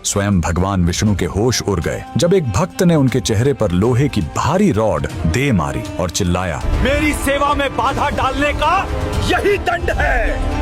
स्वयं भगवान विष्णु के होश उड़ गए जब एक भक्त ने उनके चेहरे पर लोहे की भारी रॉड दे मारी और चिल्लाया, मेरी सेवा में बाधा डालने का यही दंड है।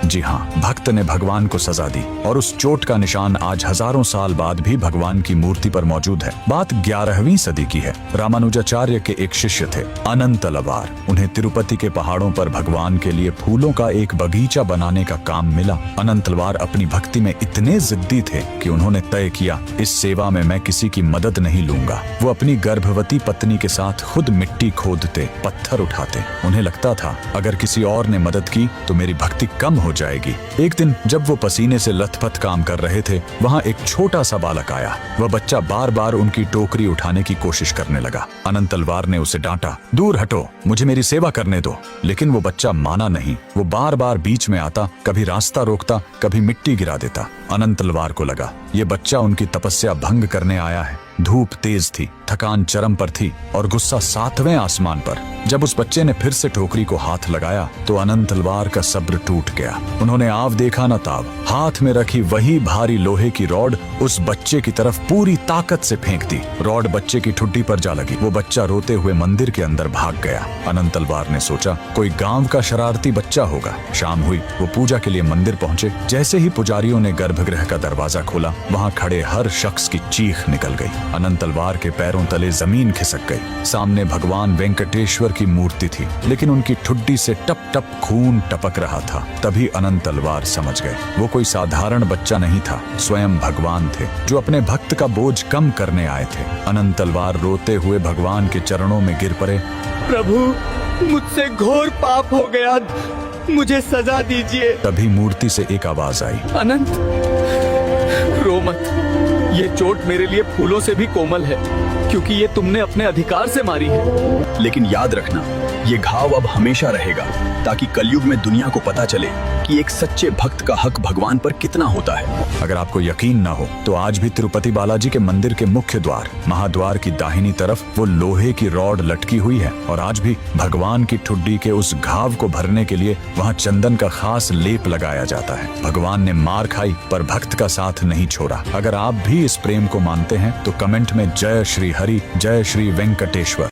जी हाँ, भक्त ने भगवान को सजा दी और उस चोट का निशान आज हजारों साल बाद भी भगवान की मूर्ति पर मौजूद है। बात 11वीं सदी की है। रामानुजाचार्य के एक शिष्य थे अनंतलवार। उन्हें तिरुपति के पहाड़ों पर भगवान के लिए फूलों का एक बगीचा बनाने का काम मिला। अनंतलवार अपनी भक्ति में इतने जिद्दी थे कि उन्होंने तय किया, इस सेवा में मैं किसी की मदद नहीं लूंगा। वो अपनी गर्भवती पत्नी के साथ खुद मिट्टी खोदते, पत्थर उठाते। उन्हें लगता था अगर किसी और ने मदद की तो मेरी भक्ति कम हो जाएगी। एक दिन जब वो पसीने से लथपथ काम कर रहे थे, वहाँ एक छोटा सा बालक आया। वह बच्चा बार बार उनकी टोकरी उठाने की कोशिश करने लगा। अनंतलवार ने उसे डांटा, दूर हटो, मुझे मेरी सेवा करने दो। लेकिन वो बच्चा माना नहीं। वो बार बार बीच में आता, कभी रास्ता रोकता, कभी मिट्टी गिरा देता। अनंतलवार को लगा ये बच्चा उनकी तपस्या भंग करने आया है। धूप तेज थी, थकान चरम पर थी और गुस्सा 7वें आसमान पर। जब उस बच्चे ने फिर से टोकरी को हाथ लगाया तो अनंतलवार का सब्र टूट गया। उन्होंने आव देखा न ताव, हाथ में रखी वही भारी लोहे की रॉड उस बच्चे की तरफ पूरी ताकत से फेंक दी। रॉड बच्चे की ठुड्डी पर जा लगी। वो बच्चा रोते हुए मंदिर के अंदर भाग गया। अनंतलवार ने सोचा कोई गांव का शरारती बच्चा होगा। शाम हुई, वो पूजा के लिए मंदिर पहुंचे। जैसे ही पुजारियों ने गर्भगृह का दरवाजा खोला, वहाँ खड़े हर शख्स की चीख निकल गई। अनंतलवार के पैरों तले जमीन खिसक गई। सामने भगवान वेंकटेश्वर की मूर्ति थी, लेकिन उनकी ठुड्डी से टप टप खून टपक रहा था। तभी अनंतलवार समझ गए वो कोई साधारण बच्चा नहीं था, स्वयं भगवान थे जो अपने भक्त का बोझ कम करने आए थे। अनंतलवार रोते हुए भगवान के चरणों में गिर पड़े। प्रभु, मुझसे घोर पाप हो गया, मुझे सजा दीजिए। तभी मूर्ति से एक आवाज आई, अनंत, रो मत। ये चोट मेरे लिए फूलों से भी कोमल है, क्योंकि ये तुमने अपने अधिकार से मारी है। लेकिन याद रखना, ये घाव अब हमेशा रहेगा, ताकि कलयुग में दुनिया को पता चले कि एक सच्चे भक्त का हक भगवान पर कितना होता है। अगर आपको यकीन ना हो तो आज भी तिरुपति बालाजी के मंदिर के मुख्य द्वार महाद्वार की दाहिनी तरफ वो लोहे की रॉड लटकी हुई है और आज भी भगवान की ठुड्डी के उस घाव को भरने के लिए वहाँ चंदन का खास लेप लगाया जाता है। भगवान ने मार खाई पर भक्त का साथ नहीं छोड़ा। अगर आप भी इस प्रेम को मानते हैं तो कमेंट में जय श्री हरि, जय श्री वेंकटेश्वर